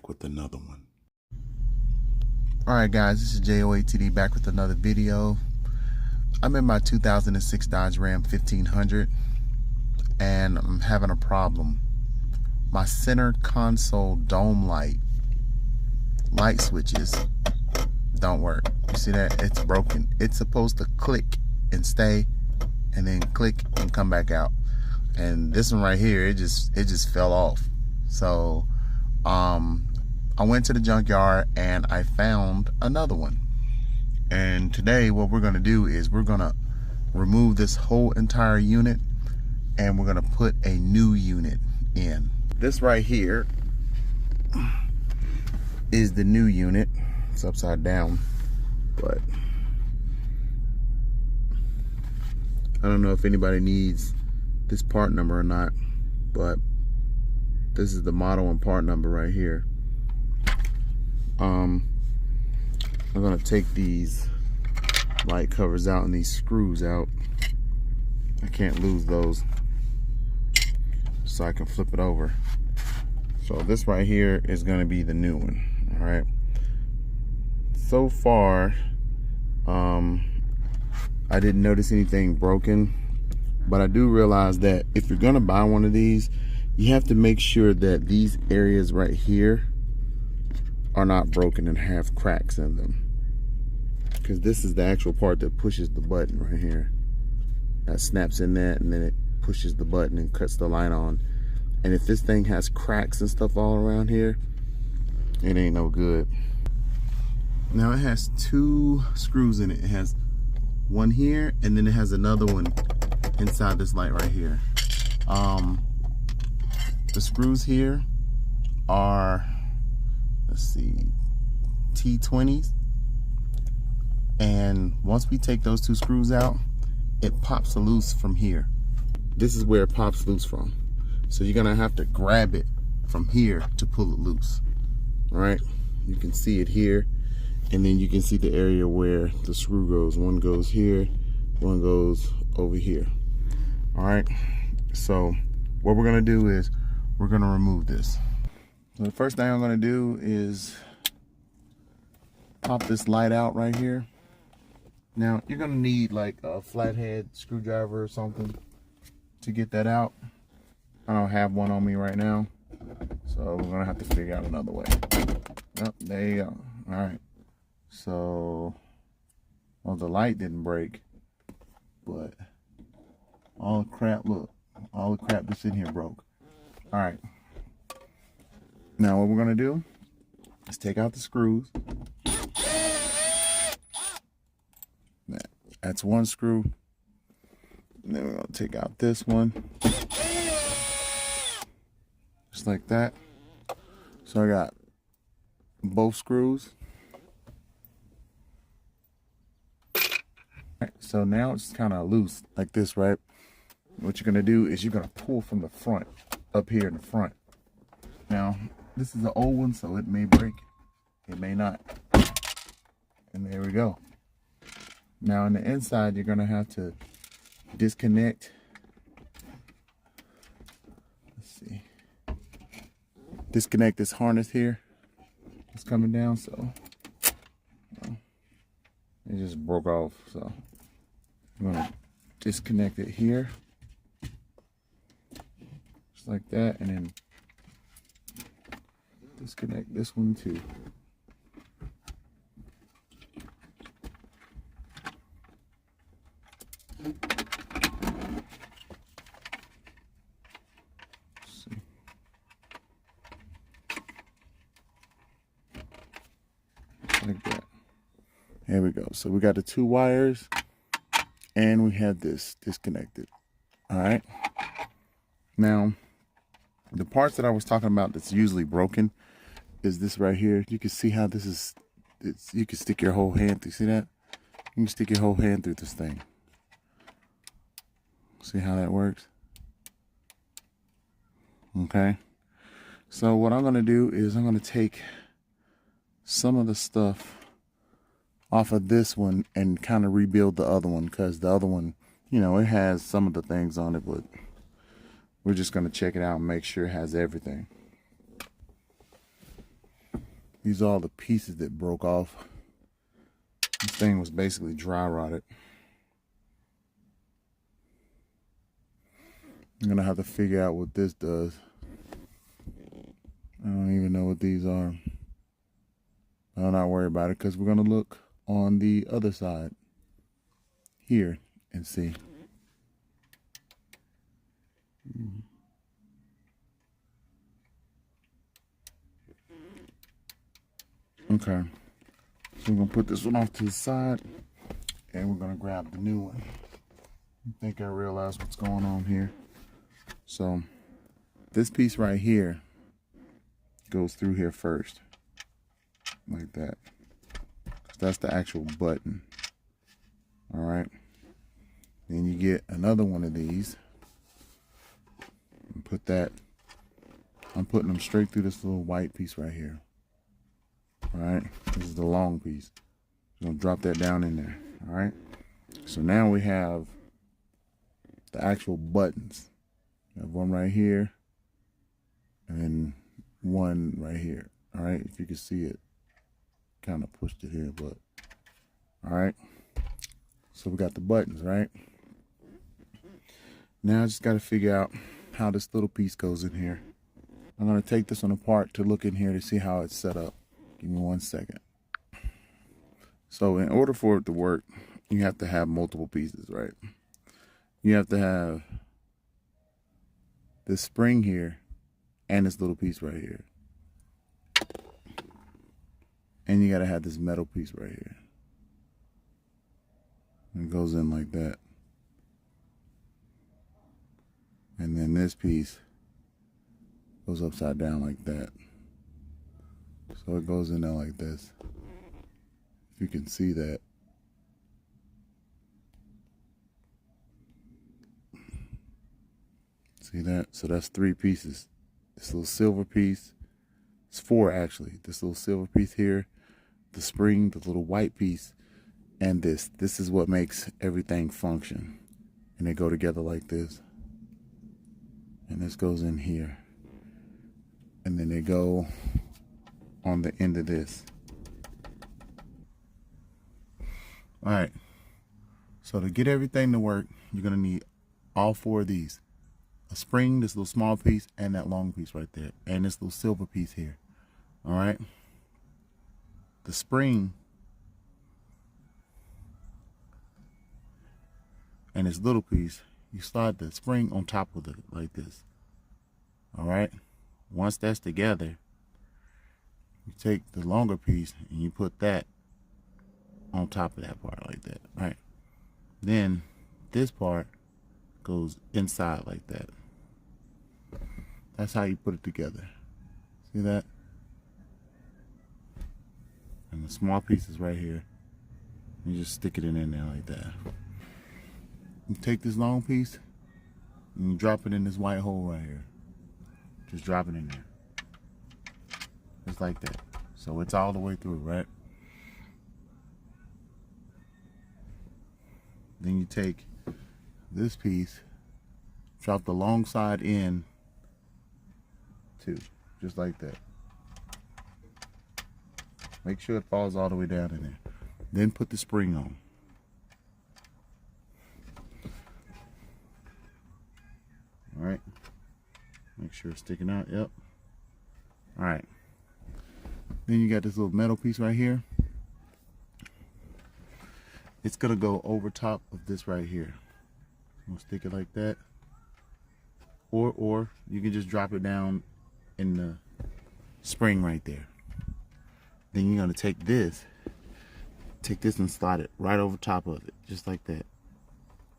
back with another one. Alright guys, this is J.O.A.T.D back with another video. I'm in my 2006 Dodge Ram 1500 and I'm having a problem. My center console dome light switches don't work. You see that? It's broken. It's supposed to click and stay and then click and come back out. And this one right here, it just fell off. So I went to the junkyard and I found another one. And today what we're gonna do is we're gonna remove this whole entire unit and we're gonna put a new unit in. This right here is the new unit. It's upside down, but I don't know if anybody needs this part number or not, but this is the model and part number right here. I'm gonna take these light covers out and these screws out. I can't lose those, so I can flip it over. So this right here is gonna be the new one. All right. So far, I didn't notice anything broken, but I do realize that if you're gonna buy one of these, you have to make sure that these areas right here are not broken and have cracks in them, because this is the actual part that pushes the button right here. That snaps in that and then it pushes the button and cuts the light on. And if this thing has cracks and stuff all around here, it ain't no good. Now it has two screws in it. It has one here and then it has another one inside this light right here. The screws here are, let's see, T20s. And once we take those two screws out, it pops loose from here. This is where it pops loose from. So you're gonna have to grab it from here to pull it loose. All right, you can see it here, and then you can see the area where the screw goes. One goes here, one goes over here. All right, so what we're gonna do is we're gonna remove this. So the first thing I'm gonna do is pop this light out right here. Now you're gonna need like a flathead screwdriver or something to get that out. I don't have one on me right now, so we're gonna have to figure out another way. Oh, there you go. All right, so, well, the light didn't break, but all the crap, look, all the crap that's in here broke. All right, now what we're gonna do is take out the screws. That's one screw. And then we're gonna take out this one. Just like that. So I got both screws. Right, so now it's kind of loose like this, right? What you're gonna do is you're gonna pull from the front, up here in the front. Now, this is an old one, so it may break, it may not. And there we go. Now on the inside, you're gonna have to disconnect. Let's see. Disconnect this harness here. It's coming down, so it just broke off. So I'm gonna disconnect it here, just like that, and then disconnect this one too. Like that. There we go. So we got the two wires and we have this disconnected. All right. Now, the parts that I was talking about that's usually broken is this right here. You can see how this is, you can stick your whole hand through. See that? You can stick your whole hand through this thing. See how that works? Okay. So what I'm going to do is I'm going to take some of the stuff off of this one and kind of rebuild the other one, because the other one, you know, it has some of the things on it, but we're just going to check it out and make sure it has everything. These are all the pieces that broke off. This thing was basically dry rotted. I'm gonna have to figure out what this does. I don't even know what these are. I'll not worry about it because we're gonna look on the other side here and see. Okay, so we're gonna put this one off to the side and we're gonna grab the new one. I think I realize what's going on here. So this piece right here goes through here first, like that. That's the actual button. All right. Then you get another one of these and put that. I'm putting them straight through this little white piece right here. All right. This is the long piece. I'm gonna drop that down in there. All right. So now we have the actual buttons. We have one right here and then one right here. All right. If you can see it, kind of pushed it here, but all right. So we got the buttons, right? Now I just got to figure out how this little piece goes in here. I'm going to take this one apart to look in here to see how it's set up. Give me 1 second. So in order for it to work, you have to have multiple pieces, right? You have to have this spring here and this little piece right here. And you got to have this metal piece right here. It goes in like that. And then this piece goes upside down like that. So it goes in there like this. If you can see that. See that? So that's 3 pieces. This little silver piece. It's 4 actually. This little silver piece here. The spring, the little white piece. And this is what makes everything function. And they go together like this. And this goes in here. And then they go on the end of this. All right. So to get everything to work, you're going to need all 4 of these. A spring, this little small piece, and that long piece right there. And this little silver piece here. All right. The spring and this little piece, you slide the spring on top of it like this. All right. Once that's together, you take the longer piece and you put that on top of that part like that. All right. Then this part goes inside like that. That's how you put it together. See that? And the small piece is right here. You just stick it in there like that. You take this long piece and you drop it in this white hole right here. Just drop it in there. Just like that. So it's all the way through, right? Then you take this piece, drop the long side in too, just like that. Make sure it falls all the way down in there. Then put the spring on. All right. Make sure it's sticking out. Yep. All right. Then you got this little metal piece right here. It's gonna go over top of this right here. I'm gonna stick it like that. Or you can just drop it down in the spring right there. Then you're gonna take this and slide it right over top of it, just like that.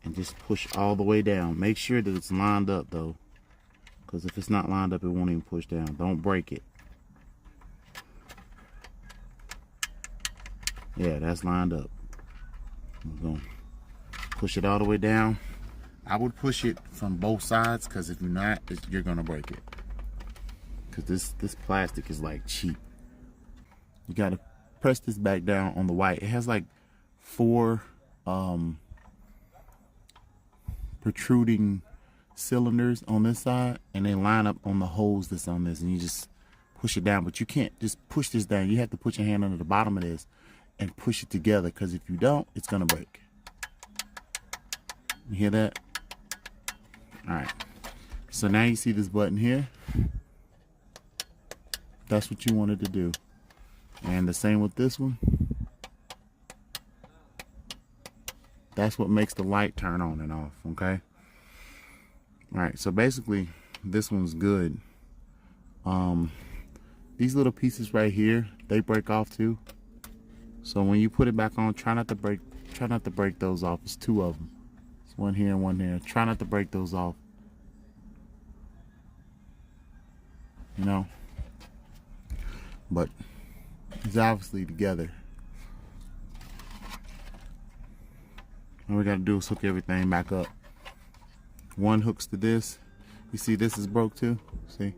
And just push all the way down. Make sure that it's lined up though, because if it's not lined up, it won't even push down. Don't break it. Yeah, that's lined up. I'm gonna push it all the way down. I would push it from both sides, because if you're not, you're gonna break it. Because this plastic is like cheap. You gotta press this back down on the white. It has like 4 protruding cylinders on this side, and they line up on the holes that's on this, and you just push it down, but you can't just push this down. You have to put your hand under the bottom of this and push it together, because if you don't, it's gonna break. You hear that? All right, so now you see this button here. That's what you wanted to do. And the same with this one. That's what makes the light turn on and off, okay? All right, so basically this one's good. These little pieces right here, they break off too. So when you put it back on, try not to break those off. It's two of them. It's one here and one there. Try not to break those off. You know? But it's obviously together. All we gotta do is hook everything back up. One hooks to this. You see this is broke too? See?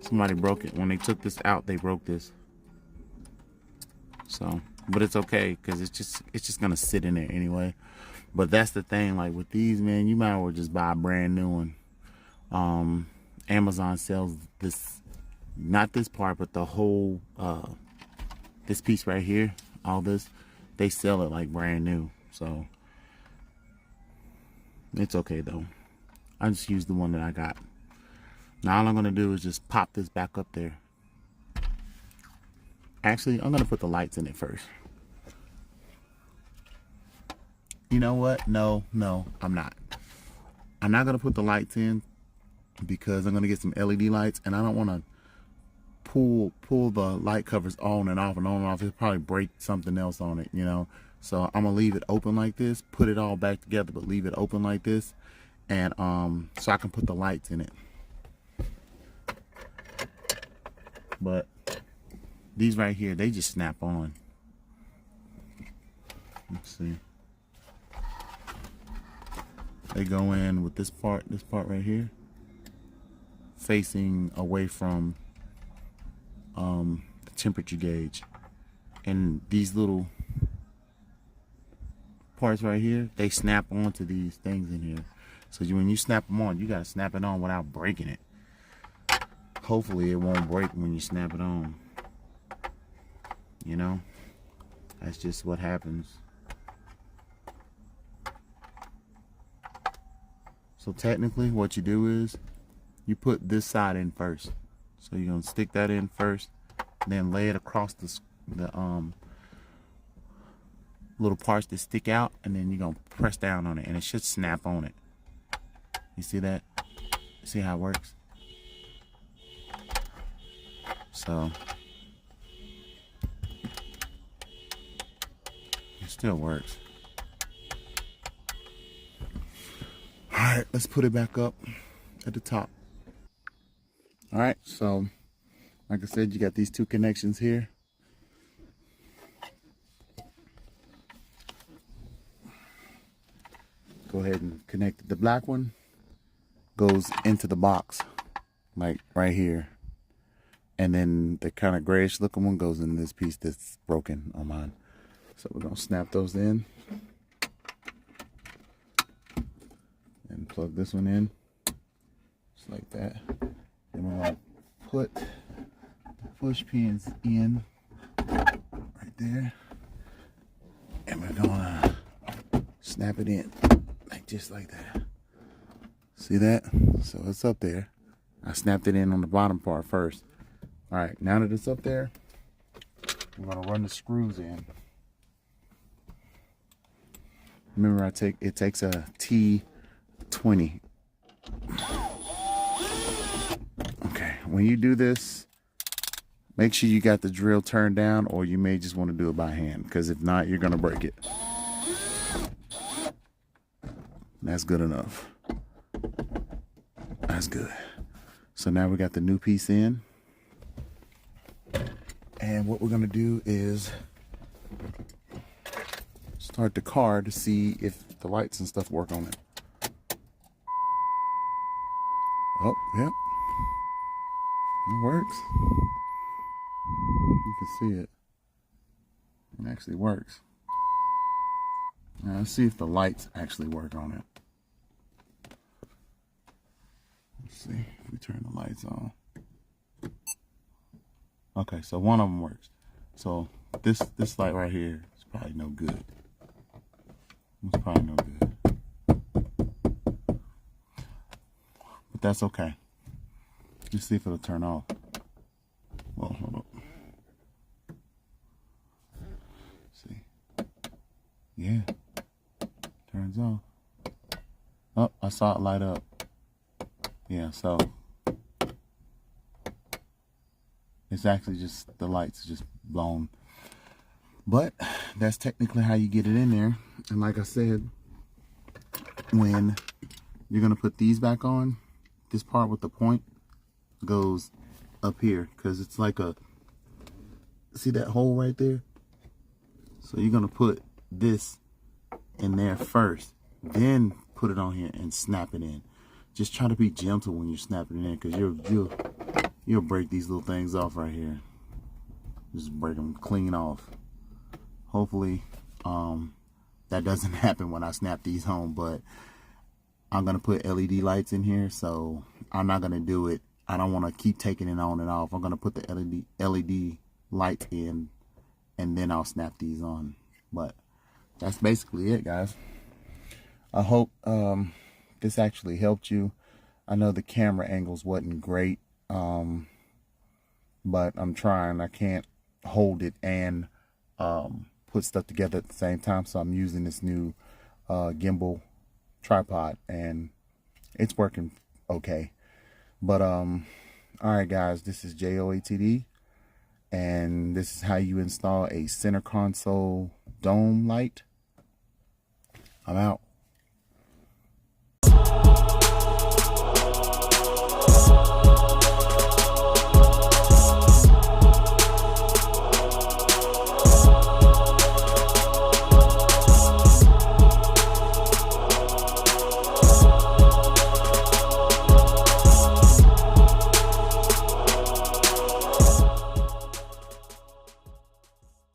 Somebody broke it. When they took this out, they broke this. So, but it's okay, because it's just gonna sit in there anyway. But that's the thing, like with these, man, you might as well just buy a brand new one. Amazon sells this, not this part, but the whole this piece right here, all this, they sell it like brand new. So it's okay though. I just used the one that I got. Now all I'm gonna do is just pop this back up there. Actually, I'm gonna put the lights in it first. You know what? No, I'm not. I'm not gonna put the lights in because I'm gonna get some LED lights, and I don't wanna pull the light covers on and off and on and off. It'll probably break something else on it, you know. So I'm gonna leave it open like this, put it all back together, but leave it open like this, and so I can put the lights in it. But these right here, they just snap on. Let's see. They go in with this part right here, facing away from the temperature gauge. And these little parts right here, they snap onto these things in here. So when you snap them on, you gotta snap it on without breaking it. Hopefully it won't break when you snap it on. You know, that's just what happens. So technically what you do is you put this side in first. So you're gonna stick that in first, then lay it across the little parts that stick out, and then you're gonna press down on it, and it should snap on it. You see that? See how it works? So it still works. All right, let's put it back up at the top. All right, so like I said, you got these two connections here. Go ahead and connect it. The black one goes into the box, like right here. And then the kind of grayish looking one goes in this piece that's broken on mine. So we're gonna snap those in. And plug this one in, just like that. Then we're gonna put the push pins in right there. And we're gonna snap it in, like just like that. See that? So it's up there. I snapped it in on the bottom part first. All right, now that it's up there, we're gonna run the screws in. Remember, it takes a T20. Okay, when you do this, make sure you got the drill turned down, or you may just want to do it by hand, because if not, you're gonna break it. That's good enough. That's good. So now we got the new piece in. And what we're gonna do is start the car to see if the lights and stuff work on it. Oh, yep. It works. You can see it. It actually works. Now let's see if the lights actually work on it. Let's see if we turn the lights on. Okay, so one of them works. So this light right here is probably no good. It's probably no good. But that's okay. Let's see if it'll turn off. Well, hold up. See. Yeah. Turns off. Oh, I saw it light up. Yeah, so it's actually just the lights just blown. But that's technically how you get it in there. And like I said, when you're gonna put these back on, this part with the point goes up here because it's like a, see that hole right there? So you're gonna put this in there first, then put it on here and snap it in. Just try to be gentle when you're snapping it in, because you'll break these little things off right here. Just break them clean off. Hopefully that doesn't happen when I snap these home, but I'm gonna put LED lights in here, so I'm not gonna do it. I don't want to keep taking it on and off. I'm gonna put the LED lights in, and then I'll snap these on. But that's basically it, guys. I hope this actually helped you. I know the camera angles wasn't great, but I'm trying. I can't hold it and put stuff together at the same time, so I'm using this new gimbal tripod, and it's working okay. But all right, guys, this is J.O.A.T.D, and this is how you install a center console dome light. I'm out.